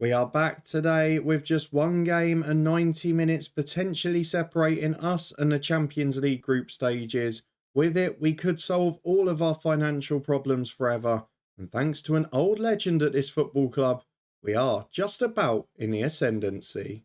We are back today with just one game and 90 minutes potentially separating us and the Champions League group stages. With it, we could solve all of our financial problems forever. And thanks to an old legend at this football club, we are just about in the ascendancy.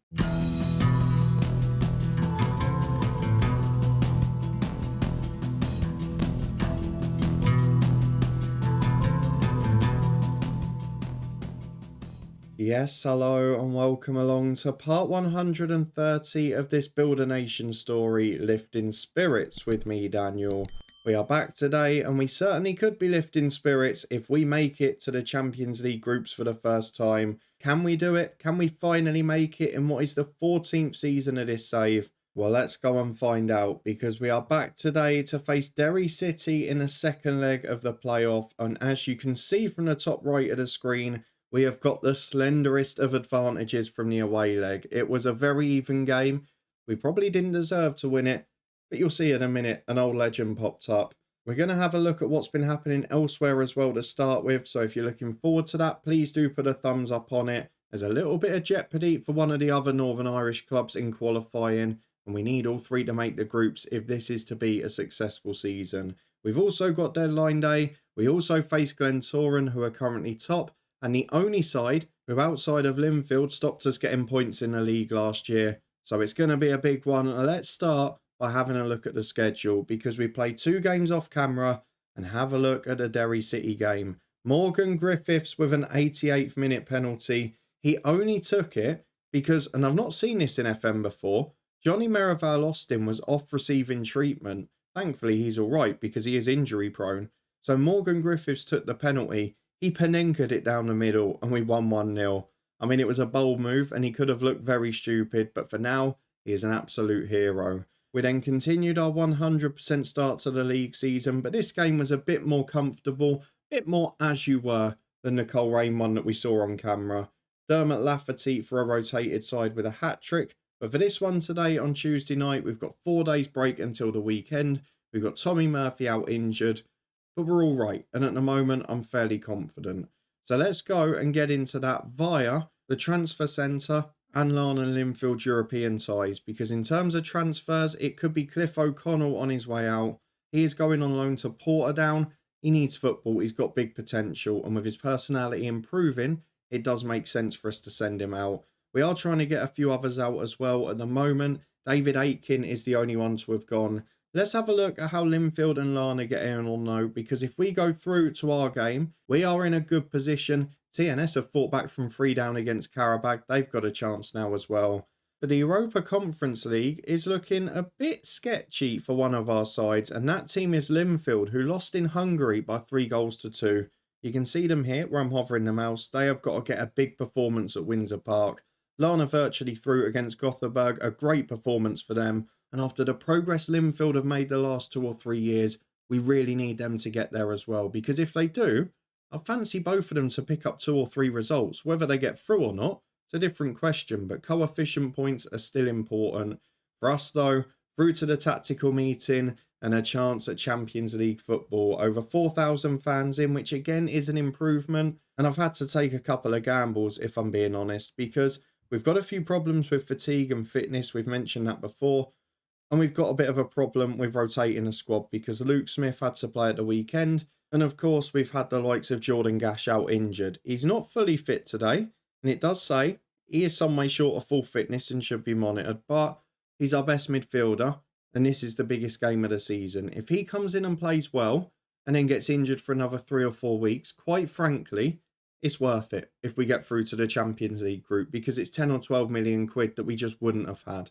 Yes, hello and welcome along to part 130 of this Build a Nation story, Lifting Spirits with me, Daniel. We are back today and we certainly could be lifting spirits if we make it to the Champions League groups for the first time. Can we do it? Can we finally make it in what is the 14th season of this save? Well, let's go and find out, because we are back today to face Derry City in the second leg of the playoff. And as you can see from the top right of the screen, we have got the slenderest of advantages from the away leg. It was a very even game. We probably didn't deserve to win it, but you'll see in a minute an old legend popped up. We're going to have a look at what's been happening elsewhere as well to start with. So if you're looking forward to that, please do put a thumbs up on it. There's a little bit of jeopardy for one of the other Northern Irish clubs in qualifying, and we need all three to make the groups if this is to be a successful season. We've also got deadline day. We also face Glentoran, who are currently top, and the only side who outside of Linfield stopped us getting points in the league last year. So it's going to be a big one. Let's start by having a look at the schedule, because we play 2 games off camera, and have a look at the Derry City game. Morgan Griffiths with an 88th minute penalty. He only took it because, and I've not seen this in FM before, Johnny Merivale Austin was off receiving treatment. Thankfully he's alright because he is injury prone. So Morgan Griffiths took the penalty. He penenkered it down the middle and we won 1-0. I mean, it was a bold move and he could have looked very stupid, but for now, he is an absolute hero. We then continued our 100% start to the league season, but this game was a bit more comfortable, a bit more as you were than the Coleraine one that we saw on camera. Dermot Lafferty for a rotated side with a hat-trick, but for this one today on Tuesday night, we've got 4 days break until the weekend. We've got Tommy Murphy out injured, but we're all right, and at the moment I'm fairly confident. So let's go and get into that via the transfer centre and Larne and Linfield European ties, because in terms of transfers, it could be Cliff O'Connell on his way out. He is going on loan to Portadown. He needs football, he's got big potential, and with his personality improving, it does make sense for us to send him out. We are trying to get a few others out as well at the moment. David Aitken is the only one to have gone. Let's have a look at how Linfield and Larne are getting on though, because if we go through to our game, we are in a good position. TNS have fought back from 3 down against Karabakh. They've got a chance now as well. But the Europa Conference League is looking a bit sketchy for one of our sides, and that team is Linfield, who lost in Hungary by 3-2. You can see them here where I'm hovering the mouse. They have got to get a big performance at Windsor Park. Larne are virtually through against Gothenburg, a great performance for them. And after the progress Linfield have made the last 2 or 3 years, we really need them to get there as well. Because if they do, I fancy both of them to pick up 2 or 3 results. Whether they get through or not, it's a different question. But coefficient points are still important. For us though, through to the tactical meeting and a chance at Champions League football. Over 4,000 fans in, which again is an improvement. And I've had to take a couple of gambles, if I'm being honest, because we've got a few problems with fatigue and fitness. We've mentioned that before. And we've got a bit of a problem with rotating the squad because Luke Smith had to play at the weekend. And of course, we've had the likes of Jordan Gash out injured. He's not fully fit today. And it does say he is some way short of full fitness and should be monitored. But he's our best midfielder. And this is the biggest game of the season. If he comes in and plays well and then gets injured for another 3 or 4 weeks, quite frankly, it's worth it if we get through to the Champions League group, because it's 10 or 12 million quid that we just wouldn't have had.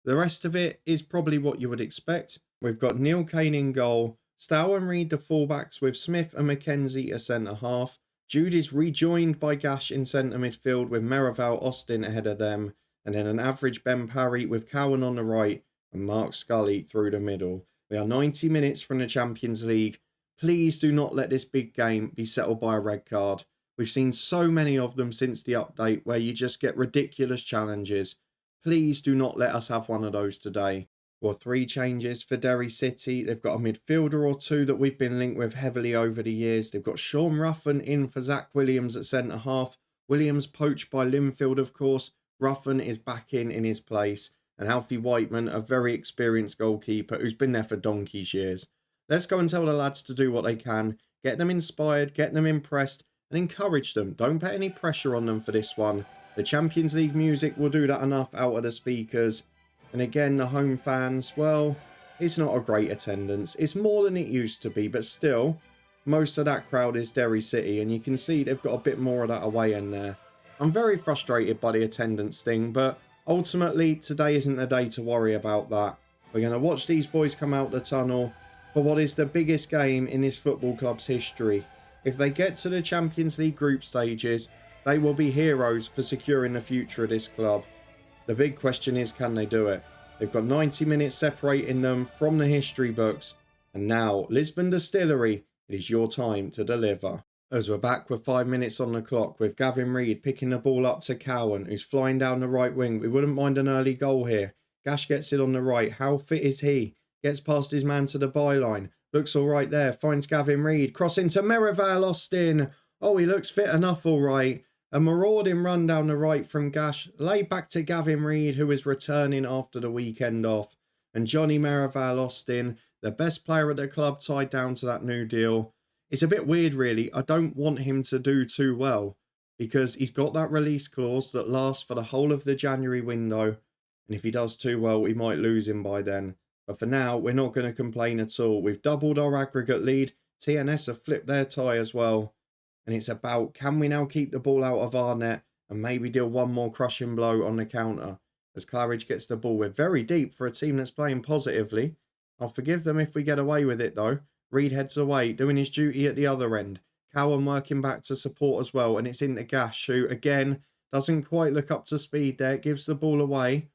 The rest of it is probably what you would expect. We've got Neil Kane in goal, Stow and Reed the fullbacks with Smith and McKenzie as centre-half. Jude is rejoined by Gash in centre midfield with Merivale Austin ahead of them. And then an average Ben Parry with Cowan on the right and Mark Scully through the middle. We are 90 minutes from the Champions League. Please do not let this big game be settled by a red card. We've seen so many of them since the update where you just get ridiculous challenges. Please do not let us have one of those today. Well, 3 changes for Derry City. They've got a midfielder or 2 that we've been linked with heavily over the years. They've got Sean Ruffin in for Zach Williams at centre-half, Williams poached by Linfield, of course. Ruffin is back in his place. And Alfie Whiteman, a very experienced goalkeeper who's been there for donkey's years. Let's go and tell the lads to do what they can. Get them inspired, get them impressed, and encourage them. Don't put any pressure on them for this one. The Champions League music will do that enough out of the speakers. And again, the home fans, well, it's not a great attendance. It's more than it used to be, but still, most of that crowd is Derry City, and you can see they've got a bit more of that away end there. I'm very frustrated by the attendance thing, but ultimately, today isn't the day to worry about that. We're going to watch these boys come out the tunnel for what is the biggest game in this football club's history. If they get to the Champions League group stages, they will be heroes for securing the future of this club. The big question is, can they do it? They've got 90 minutes separating them from the history books. And now, Lisburn Distillery, it is your time to deliver. As we're back with 5 minutes on the clock, with Gavin Reid picking the ball up to Cowan, who's flying down the right wing. We wouldn't mind an early goal here. Gash gets it on the right. How fit is he? Gets past his man to the byline. Looks all right there. Finds Gavin Reid. Cross into Merivale Austin. Oh, he looks fit enough all right. A marauding run down the right from Gash. Laid back to Gavin Reid, who is returning after the weekend off. And Johnny Merivale Austin, the best player at the club, tied down to that new deal. It's a bit weird, really. I don't want him to do too well because he's got that release clause that lasts for the whole of the January window. And if he does too well, we might lose him by then. But for now, we're not going to complain at all. We've doubled our aggregate lead. TNS have flipped their tie as well. And it's about, can we now keep the ball out of our net and maybe deal one more crushing blow on the counter? As Claridge gets the ball. We're very deep for a team that's playing positively. I'll forgive them if we get away with it, though. Reid heads away, doing his duty at the other end. Cowan working back to support as well. And it's into Gash, who, again, doesn't quite look up to speed there. Gives the ball away.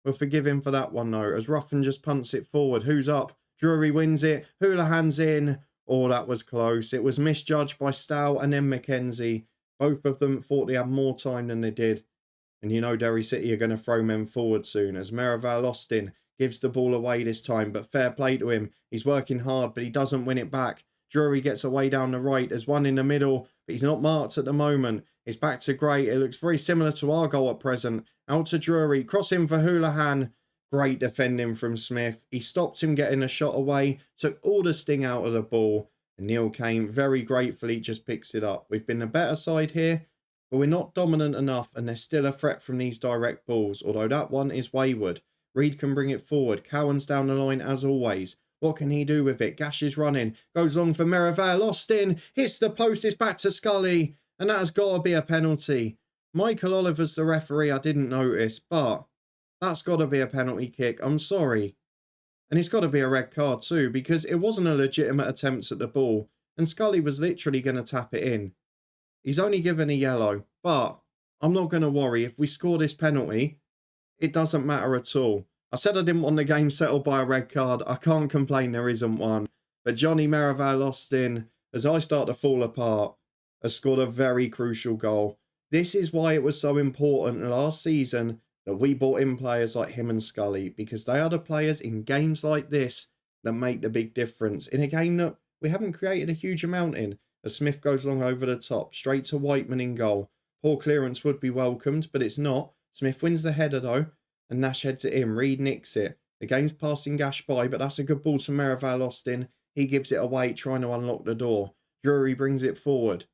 We'll forgive him for that one, though, as Ruffin just punts it forward. Who's up? Drury wins it. Houlihan's in. Oh, that was close. It was misjudged by Stow and then Mackenzie. Both of them thought they had more time than they did. And you know Derry City are going to throw men forward soon, as Merivale Austin gives the ball away this time, but fair play to him. He's working hard, but he doesn't win it back. Drury gets away down the right. There's one in the middle, but he's not marked at the moment. It's back to Gray. It looks very similar to our goal at present. Out to Drury. Crossing for Houlihan. Great defending from Smith. He stopped him getting a shot away. Took all the sting out of the ball. And Neil Kane very gratefully just picks it up. We've been the better side here, but we're not dominant enough, and there's still a threat from these direct balls, although that one is wayward. Reid can bring it forward. Cowan's down the line as always. What can he do with it? Gash is running. Goes long for Merivale. Austin hits the post. It's back to Scully. And that has got to be a penalty. Michael Oliver's the referee. I didn't notice. But that's got to be a penalty kick. I'm sorry. And it's got to be a red card too, because it wasn't a legitimate attempt at the ball. And Scully was literally going to tap it in. He's only given a yellow. But I'm not going to worry. If we score this penalty, it doesn't matter at all. I said I didn't want the game settled by a red card. I can't complain there isn't one. But Johnny Merivale Austin, as I start to fall apart, has scored a very crucial goal. This is why it was so important last season that we brought in players like him and Scully, because they are the players in games like this that make the big difference. In a game that we haven't created a huge amount in, as Smith goes long over the top, straight to Whiteman in goal. Poor clearance would be welcomed, but it's not. Smith wins the header though, and Nash heads it in. Reid nicks it. The game's passing Gash by, but that's a good ball to Merivale Austin. He gives it away, trying to unlock the door. Drury brings it forward.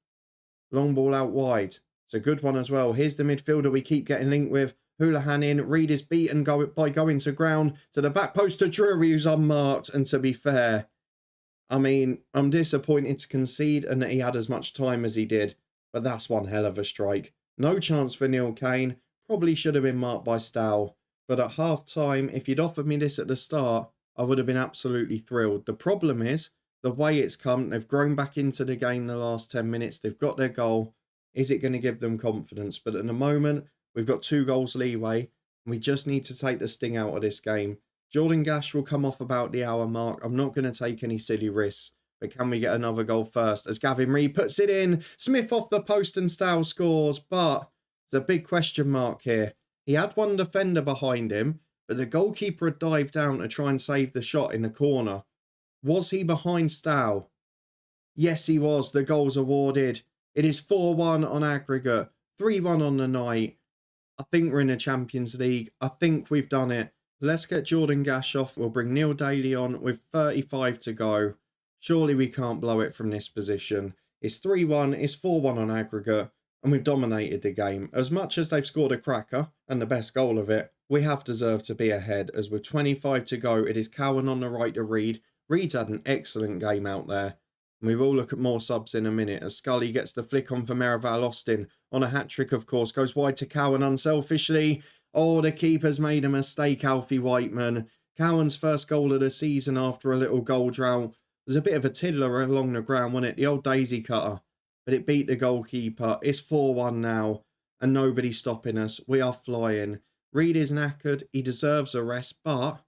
Long ball out wide. It's a good one as well. Here's the midfielder we keep getting linked with. Houlihan in. Reid is beaten by going to ground. To the back post to Drury, who's unmarked. And to be fair, I mean, I'm disappointed to concede and that he had as much time as he did. But that's one hell of a strike. No chance for Neil Kane. Probably should have been marked by Stow. But at half-time, if you'd offered me this at the start, I would have been absolutely thrilled. The problem is, the way it's come, they've grown back into the game in the last 10 minutes. They've got their goal. Is it going to give them confidence? But at the moment, we've got 2 goals leeway. And we just need to take the sting out of this game. Jordan Gash will come off about the hour mark. I'm not going to take any silly risks. But can we get another goal first? As Gavin Reid puts it in. Smith off the post and Stow scores. But there's a big question mark here. He had one defender behind him, but the goalkeeper had dived down to try and save the shot in the corner. Was he behind Stow? Yes, he was. The goal's awarded. It is 4-1 on aggregate, 3-1 on the night. I think we're in the Champions League. I think we've done it. Let's get Jordan Gash off. We'll bring Neil Daly on with 35 to go. Surely we can't blow it from this position. It's 3-1, it's 4-1 on aggregate, and we've dominated the game. As much as they've scored a cracker, and the best goal of it, we have deserved to be ahead, as with 25 to go, it is Cowan on the right to Reed. Reed's had an excellent game out there. And we will look at more subs in a minute, as Scully gets the flick on for Merivale Austin. On a hat-trick, of course, goes wide to Cowan unselfishly. Oh, the keeper's made a mistake, Alfie Whiteman. Cowan's first goal of the season after a little goal drought. There's a bit of a tiddler along the ground, wasn't it? The old daisy cutter. But it beat the goalkeeper. It's 4-1 now. And nobody's stopping us. We are flying. Reed is knackered. He deserves a rest. But,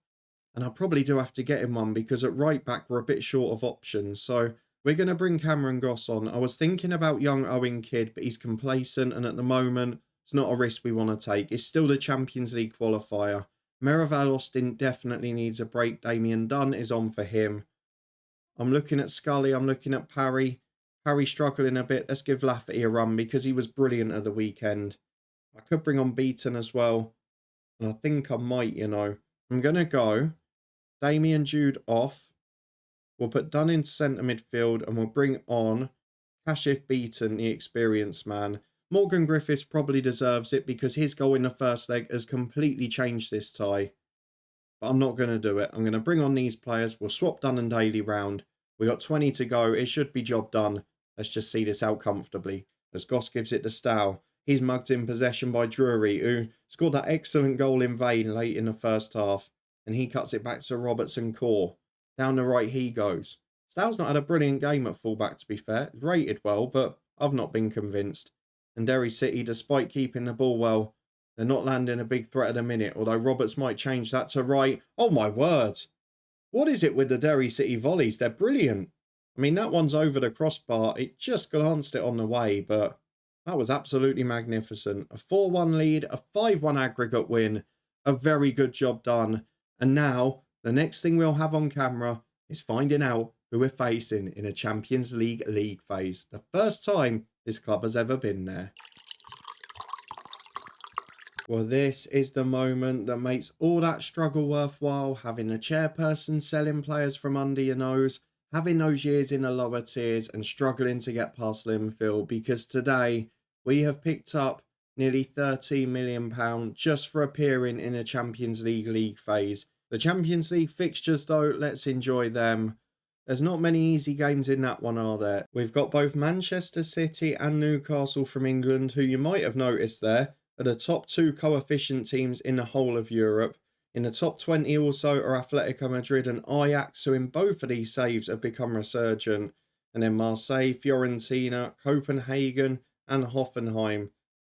and I probably do have to get him one, because at right back we're a bit short of options. So we're going to bring Cameron Goss on. I was thinking about young Owen Kidd, but he's complacent. And at the moment, it's not a risk we want to take. It's still the Champions League qualifier. Merivale Austin definitely needs a break. Damien Dunn is on for him. I'm looking at Scully. I'm looking at Parry. Parry struggling a bit. Let's give Lafferty a run, because he was brilliant at the weekend. I could bring on Beaton as well. And I think I might, you know. I'm going to go Damien Jude off. We'll put Dunn in centre midfield, and we'll bring on Kashif Beaton, the experienced man. Morgan Griffiths probably deserves it, because his goal in the first leg has completely changed this tie. But I'm not going to do it. I'm going to bring on these players. We'll swap Dunn and Daly round. We got 20 to go. It should be job done. Let's just see this out comfortably. As Goss gives it to Stow. He's mugged in possession by Drury, who scored that excellent goal in vain late in the first half. And he cuts it back to Robertson Core. Down the right he goes. Stow's not had a brilliant game at fullback, to be fair. He's rated well, but I've not been convinced. And Derry City, despite keeping the ball well, they're not landing a big threat at the minute, although Roberts might change that to right. Oh my word. What is it with the Derry City volleys? They're brilliant. I mean, that one's over the crossbar. It just glanced it on the way, but that was absolutely magnificent. A 4-1 lead, a 5-1 aggregate win, a very good job done. And now, the next thing we'll have on camera is finding out who we're facing in a Champions League league phase. The first time this club has ever been there. Well, this is the moment that makes all that struggle worthwhile, having a chairperson selling players from under your nose, having those years in the lower tiers and struggling to get past Linfield, because today we have picked up nearly £13 million just for appearing in a Champions League league phase. The Champions League fixtures though, let's enjoy them. There's not many easy games in that one, are there? We've got both Manchester City and Newcastle from England, who you might have noticed there are the top two coefficient teams in the whole of Europe. In the top 20 also are Atletico Madrid and Ajax, who in both of these saves have become resurgent. And then Marseille, Fiorentina, Copenhagen and Hoffenheim.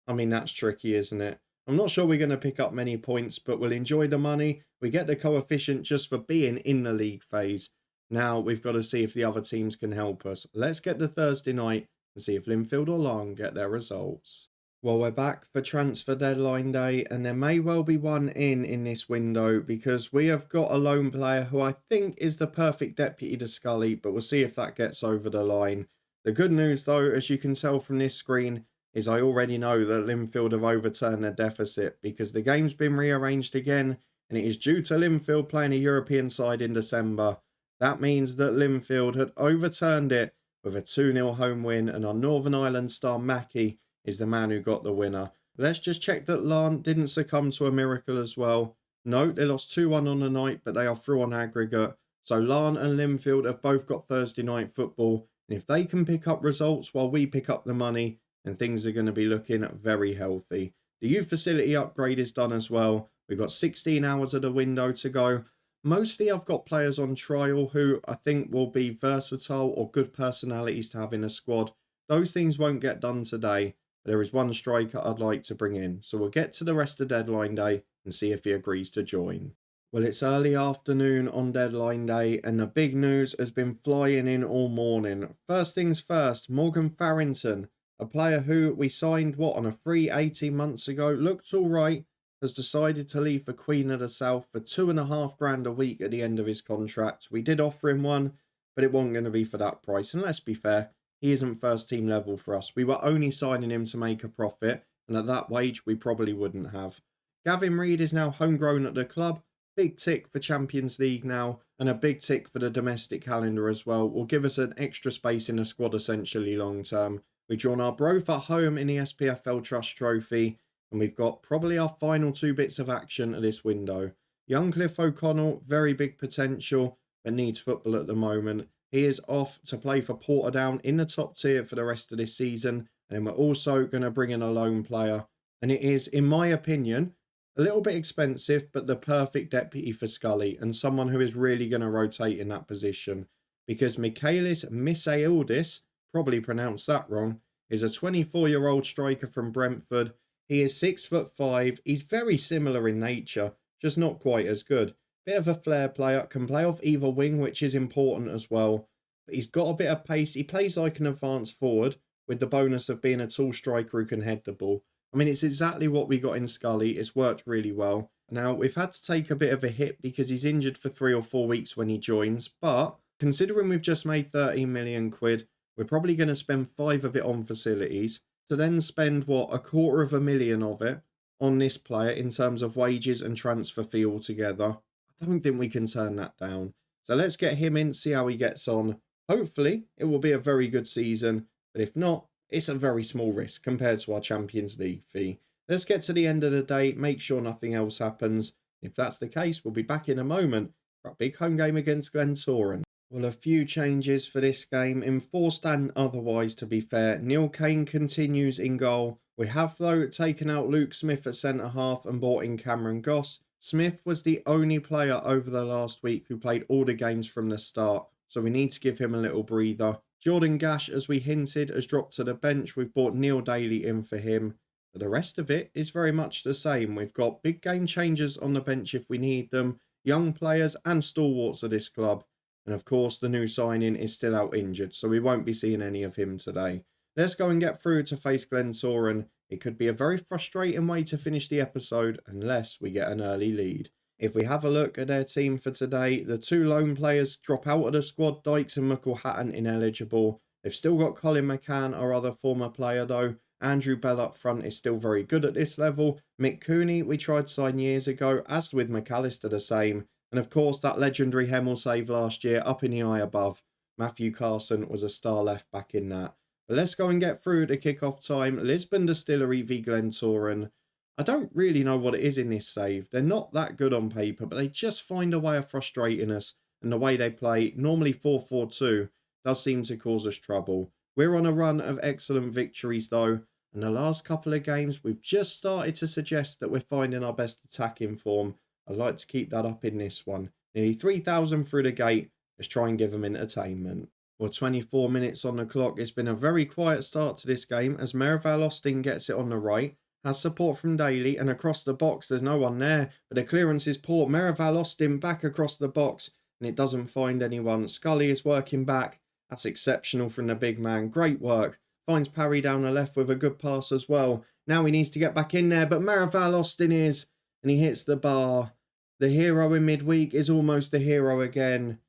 I mean, that's tricky, isn't it? I'm not sure we're going to pick up many points, but we'll enjoy the money. We get the coefficient just for being in the league phase. Now we've got to see if the other teams can help us. Let's get to Thursday night and see if Linfield or Larne get their results. Well, we're back for transfer deadline day, and there may well be one in this window, because we have got a loan player who I think is the perfect deputy to Scully, but we'll see if that gets over the line. The good news though, as you can tell from this screen, is I already know that Linfield have overturned their deficit, because the game's been rearranged again, and it is due to Linfield playing a European side in December. That means that Linfield had overturned it with a 2-0 home win, and our Northern Ireland star Mackie is the man who got the winner. Let's just check that Larne didn't succumb to a miracle as well. No, they lost 2-1 on the night, but they are through on aggregate. So Larne and Linfield have both got Thursday night football. And if they can pick up results while we pick up the money, then things are going to be looking very healthy. The youth facility upgrade is done as well. We've got 16 hours of the window to go. Mostly I've got players on trial who I think will be versatile or good personalities to have in a squad. Those things won't get done today. There is one striker I'd like to bring in, so we'll get to the rest of deadline day and see if he agrees to join. Well, it's early afternoon on deadline day, and the big news has been flying in all morning. First things first, Morgan Farrington, a player who we signed, on a free 18 months ago, looked all right, has decided to leave for Queen of the South for £2,500 a week at the end of his contract. We did offer him one, but it wasn't going to be for that price, and let's be fair, he isn't first team level for us. We were only signing him to make a profit, and at that wage, we probably wouldn't have. Gavin Reid is now homegrown at the club. Big tick for Champions League now, and a big tick for the domestic calendar as well. Will give us an extra space in the squad essentially long term. We've drawn our Broth at home in the SPFL Trust Trophy, and we've got probably our final 2 bits of action at this window. Young Cliff O'Connell, very big potential, but needs football at the moment. He is off to play for Portadown in the top tier for the rest of this season, and then we're also going to bring in a loan player. And it is, in my opinion, a little bit expensive, but the perfect deputy for Scully and someone who is really going to rotate in that position. Because Michaelis Misaildis, probably pronounced that wrong, is a 24-year-old striker from Brentford. He is 6'5". He's very similar in nature, just not quite as good. Bit of a flair player, can play off either wing, which is important as well. But he's got a bit of pace. He plays like an advanced forward, with the bonus of being a tall striker who can head the ball. I mean, it's exactly what we got in Scully. It's worked really well. Now, we've had to take a bit of a hit because he's injured for 3 or 4 weeks when he joins. But considering we've just made 13 million quid, we're probably going to spend 5 of it on facilities. To then spend, what, $250,000 of it on this player in terms of wages and transfer fee altogether. I don't think we can turn that down. So let's get him in, see how he gets on. Hopefully, it will be a very good season. But if not, it's a very small risk compared to our Champions League fee. Let's get to the end of the day, make sure nothing else happens. If that's the case, we'll be back in a moment for a big home game against Glentoran. Well, a few changes for this game, enforced and otherwise to be fair. Neil Kane continues in goal. We have, though, taken out Luke Smith at centre-half and brought in Cameron Goss. Smith was the only player over the last week who played all the games from the start, so we need to give him a little breather. Jordan Gash, as we hinted, has dropped to the bench. We've brought Neil Daly in for him. But the rest of it is very much the same. We've got big game changers on the bench if we need them, young players and stalwarts of this club. And of course, the new signing is still out injured, so we won't be seeing any of him today. Let's go and get through to face Glentoran. It could be a very frustrating way to finish the episode unless we get an early lead. If we have a look at their team for today, the 2 lone players drop out of the squad, Dykes and McElhatton ineligible. They've still got Colin McCann, our other former player though. Andrew Bell up front is still very good at this level. Mick Cooney we tried to sign years ago, as with McAllister the same. And of course that legendary Hemel save last year up in the eye above. Matthew Carson was a star left back in that. But let's go and get through the kick-off time. Lisburn Distillery v Glentoran. I don't really know what it is in this save. They're not that good on paper, but they just find a way of frustrating us. And the way they play, normally 4-4-2, does seem to cause us trouble. We're on a run of excellent victories though. And the last couple of games, we've just started to suggest that we're finding our best attacking form. I'd like to keep that up in this one. Nearly 3,000 through the gate. Let's try and give them entertainment. Well, 24 minutes on the clock. It's been a very quiet start to this game as Merivale Austin gets it on the right. Has support from Daly, and across the box there's no one there, but the clearance is poor. Merivale Austin back across the box, and it doesn't find anyone. Scully is working back. That's exceptional from the big man. Great work. Finds Parry down the left with a good pass as well. Now he needs to get back in there, but Merivale Austin is, and he hits the bar. The hero in midweek is almost the hero again.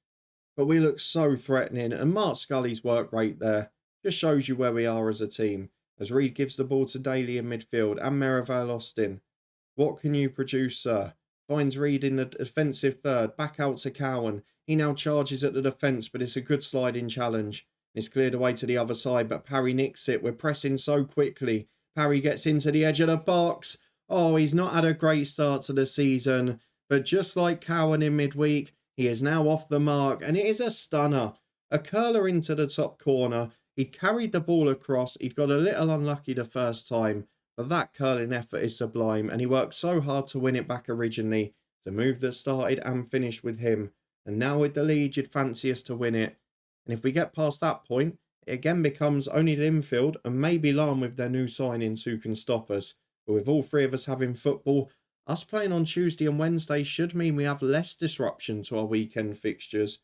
But we look so threatening, and Mark Scully's work rate there just shows you where we are as a team. As Reid gives the ball to Daly in midfield and Merivale Austin. What can you produce, sir? Finds Reid in the defensive third. Back out to Cowan. He now charges at the defence, but it's a good sliding challenge. It's cleared away to the other side, but Parry nicks it. We're pressing so quickly. Parry gets into the edge of the box. Oh, he's not had a great start to the season. But just like Cowan in midweek, he is now off the mark. And it is a stunner. A curler into the top corner. He'd carried the ball across. He'd got a little unlucky the first time. But that curling effort is sublime. And he worked so hard to win it back originally. The move that started and finished with him. And now with the lead, you'd fancy us to win it. And if we get past that point, it again becomes only Linfield and maybe Lahm with their new signings who can stop us. But with all 3 of us having football, us playing on Tuesday and Wednesday should mean we have less disruption to our weekend fixtures.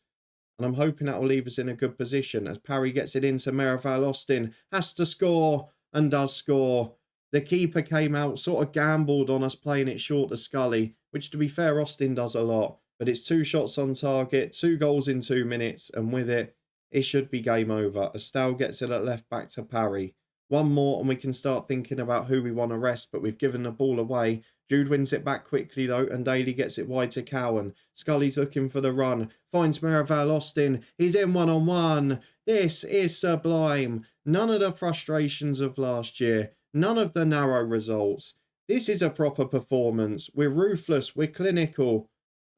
And I'm hoping that will leave us in a good position as Parry gets it into Merivale Austin. Has to score and does score. The keeper came out, sort of gambled on us playing it short to Scully, which to be fair Austin does a lot. But it's 2 shots on target, 2 goals in 2 minutes, and with it, it should be game over as Stow gets it at left back to Parry. One more and we can start thinking about who we want to rest, but we've given the ball away. Jude wins it back quickly though, and Daly gets it wide to Cowan. Scully's looking for the run, finds Merivale Austin. He's in one-on-one. This is sublime. None of the frustrations of last year, none of the narrow results. This is a proper performance. We're ruthless, we're clinical,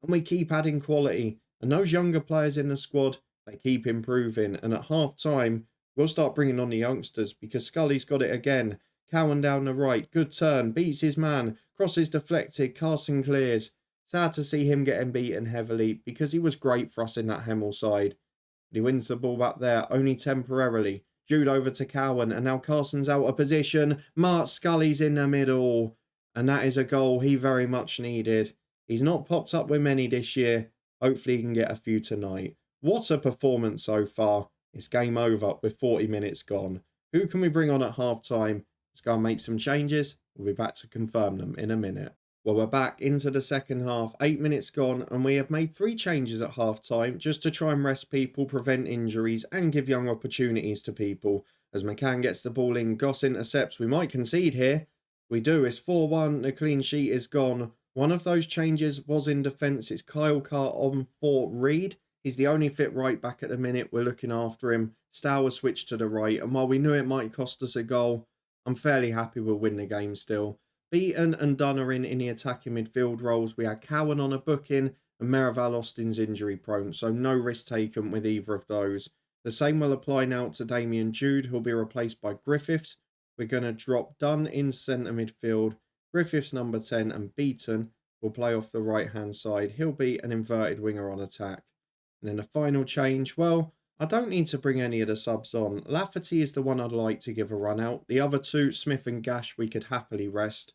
and we keep adding quality. And those younger players in the squad, they keep improving. And at half time, we'll start bringing on the youngsters because Scully's got it again. Cowan down the right, good turn, beats his man, crosses deflected, Carson clears. Sad to see him getting beaten heavily because he was great for us in that Hemel side. But he wins the ball back there, only temporarily. Jude over to Cowan, and now Carson's out of position. Mark Scully's in the middle. And that is a goal he very much needed. He's not popped up with many this year. Hopefully he can get a few tonight. What a performance so far. It's game over with 40 minutes gone. Who can we bring on at half time? Let's go and make some changes. We'll be back to confirm them in a minute. Well, we're back into the second half. 8 minutes gone and we have made 3 changes at half time just to try and rest people, prevent injuries and give young opportunities to people. As McCann gets the ball in, Goss intercepts. We might concede here. We do. It's 4-1. The clean sheet is gone. One of those changes was in defence. It's Kyle Carr on for Reed. He's the only fit right back at the minute. We're looking after him. Stow was switched to the right. And while we knew it might cost us a goal, I'm fairly happy we'll win the game still. Beaton and Dunn are in the attacking midfield roles. We had Cowan on a booking and Merivale Austin's injury prone. So no risk taken with either of those. The same will apply now to Damien Jude, who'll be replaced by Griffiths. We're going to drop Dunn in centre midfield. Griffiths number 10 and Beaton will play off the right hand side. He'll be an inverted winger on attack. And then the final change, well, I don't need to bring any of the subs on. Lafferty is the one I'd like to give a run out. The other two, Smith and Gash, we could happily rest.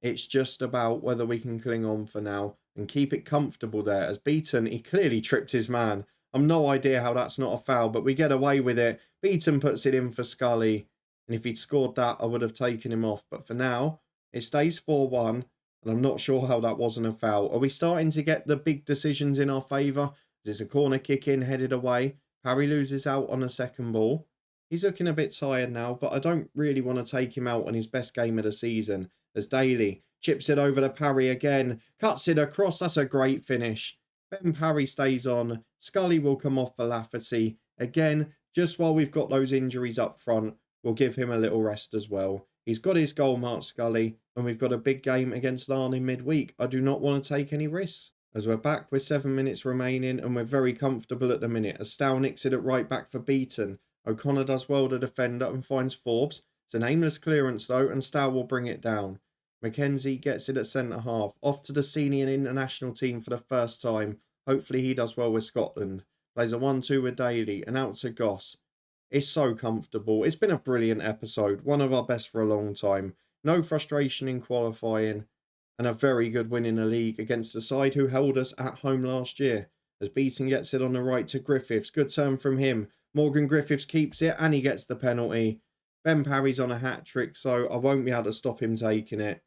It's just about whether we can cling on for now and keep it comfortable there. As Beaton, he clearly tripped his man. I've no idea how that's not a foul, but we get away with it. Beaton puts it in for Scully. And if he'd scored that, I would have taken him off. But for now, it stays 4-1. And I'm not sure how that wasn't a foul. Are we starting to get the big decisions in our favour? There's a corner kick in, headed away. Parry loses out on a second ball. He's looking a bit tired now, but I don't really want to take him out on his best game of the season. As Daly chips it over to Parry again. Cuts it across. That's a great finish. Ben Parry stays on. Scully will come off for Lafferty. Again, just while we've got those injuries up front, we'll give him a little rest as well. He's got his goal mark, Scully, and we've got a big game against Larne in midweek. I do not want to take any risks. As we're back with 7 minutes remaining and we're very comfortable at the minute as Stow nicks it at right back for Beaton. O'Connor does well to defender and finds Forbes. It's an aimless clearance though and Stow will bring it down. Mackenzie gets it at centre half. Off to the senior international team for the first time. Hopefully he does well with Scotland. Plays a 1-2 with Daly and out to Goss. It's so comfortable. It's been a brilliant episode. One of our best for a long time. No frustration in qualifying. And a very good win in the league against the side who held us at home last year. As Beaton gets it on the right to Griffiths. Good turn from him. Morgan Griffiths keeps it and he gets the penalty. Ben Parry's on a hat-trick, so I won't be able to stop him taking it.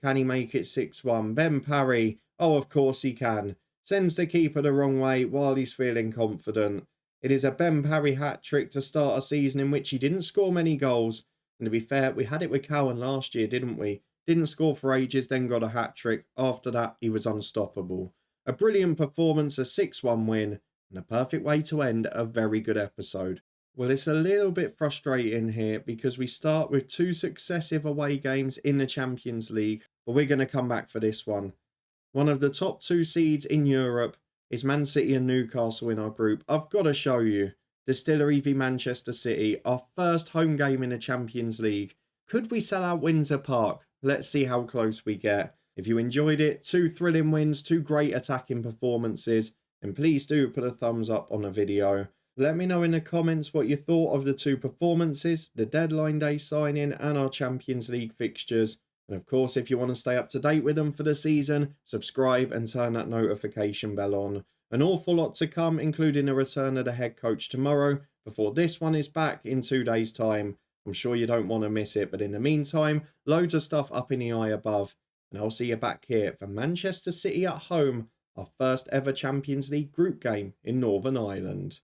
Can he make it 6-1? Ben Parry. Oh, of course he can. Sends the keeper the wrong way while he's feeling confident. It is a Ben Parry hat-trick to start a season in which he didn't score many goals. And to be fair, we had it with Cowan last year, didn't we? Didn't score for ages, then got a hat-trick. After that, he was unstoppable. A brilliant performance, a 6-1 win, and a perfect way to end a very good episode. Well, it's a little bit frustrating here because we start with 2 successive away games in the Champions League, but we're going to come back for this one. One of the top 2 seeds in Europe is Man City and Newcastle in our group. I've got to show you. Distillery v Manchester City, our first home game in the Champions League. Could we sell out Windsor Park? Let's see how close we get. If you enjoyed it, 2 thrilling wins, 2 great attacking performances, and please do put a thumbs up on the video. Let me know in the comments what you thought of the 2 performances, the deadline day signing and our Champions League fixtures. And of course, if you want to stay up to date with them for the season, subscribe and turn that notification bell on. An awful lot to come, including a return of the head coach tomorrow, before this one is back in 2 days' time. I'm sure you don't want to miss it, but in the meantime, loads of stuff up in the eye above. And I'll see you back here for Manchester City at home, our first ever Champions League group game in Northern Ireland.